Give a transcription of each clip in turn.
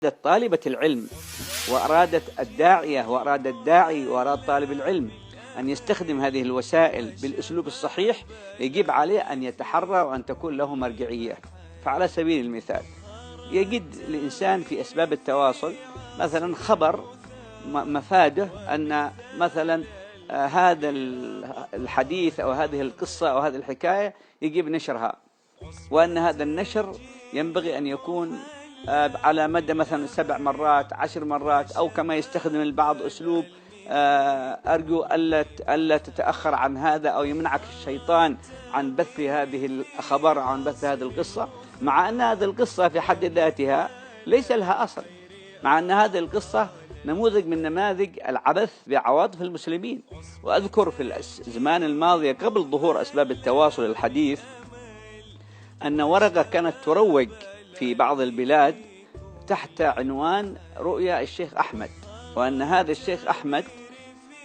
أرادت طالبة العلم وأرادت الداعية وأراد الداعي وأراد طالب العلم أن يستخدم هذه الوسائل بالأسلوب الصحيح، يجب عليه أن يتحرى وأن تكون له مرجعية. فعلى سبيل المثال يجد الإنسان في أسباب التواصل مثلا خبر مفاده أن مثلا هذا الحديث أو هذه القصة أو هذه الحكاية يجب نشرها، وأن هذا النشر ينبغي أن يكون على مدى مثلا 7 مرات 10 مرات، أو كما يستخدم البعض أسلوب أرجو ألا تتأخر عن هذا، أو يمنعك الشيطان عن بث هذه الخبر، عن بث هذه القصة، مع أن هذه القصة في حد ذاتها ليس لها أصل، مع أن هذه القصة نموذج من نماذج العبث بعواطف المسلمين. وأذكر في الزمان الماضية قبل ظهور أسباب التواصل الحديث أن ورقة كانت تروج في بعض البلاد تحت عنوان رؤيا الشيخ أحمد، وأن هذا الشيخ أحمد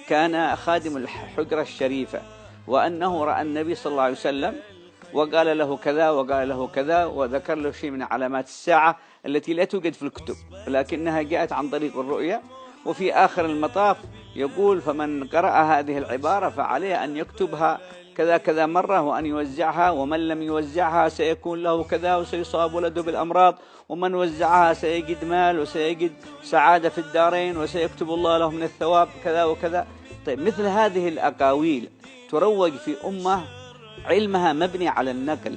كان خادم الحجرة الشريفة، وأنه رأى النبي صلى الله عليه وسلم وقال له كذا وقال له كذا، وذكر له شيء من علامات الساعة التي لا توجد في الكتب ولكنها جاءت عن طريق الرؤيا. وفي آخر المطاف يقول: فمن قرأ هذه العبارة فعليه أن يكتبها كذا كذا مرة وأن يوزعها، ومن لم يوزعها سيكون له كذا وسيصاب ولده بالأمراض، ومن وزعها سيجد مال وسيجد سعادة في الدارين وسيكتب الله له من الثواب كذا وكذا. طيب، مثل هذه الأقاويل تروج في أمة علمها مبني على النقل،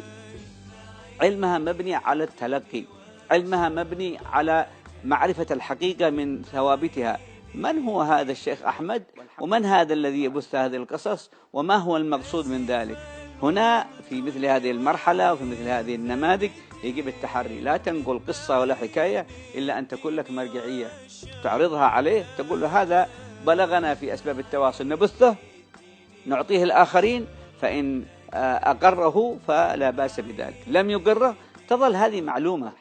علمها مبني على التلقي، علمها مبني على معرفة الحقيقة من ثوابتها. من هو هذا الشيخ أحمد؟ ومن هذا الذي يبث هذه القصص؟ وما هو المقصود من ذلك؟ هنا في مثل هذه المرحلة وفي مثل هذه النماذج يجب التحري. لا تنقل قصة ولا حكاية إلا أن تكون لك مرجعية تعرضها عليه، تقول له: هذا بلغنا في أسباب التواصل، نبثه نعطيه الآخرين، فإن أقره فلا بأس بذلك، لم يقره تظل هذه معلومة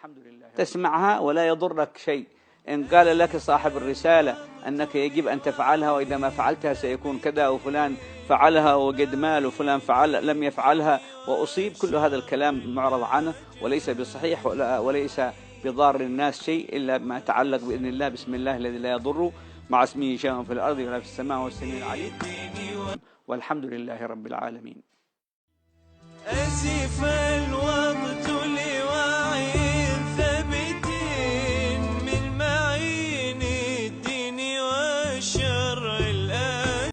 تسمعها ولا يضرك شيء. إن قال لك صاحب الرسالة أنك يجب أن تفعلها وإذا ما فعلتها سيكون كذا، وفلان فعلها وقد مال، وفلان فعل لم يفعلها وأصيب، كل هذا الكلام معرض عنه وليس بصحيح وليس بضار الناس شيء إلا ما يتعلق بإذن الله بسم الله الذي لا يضر مع اسمه شيء في الأرض ولا في السماء والسميع العليم، والحمد لله رب العالمين.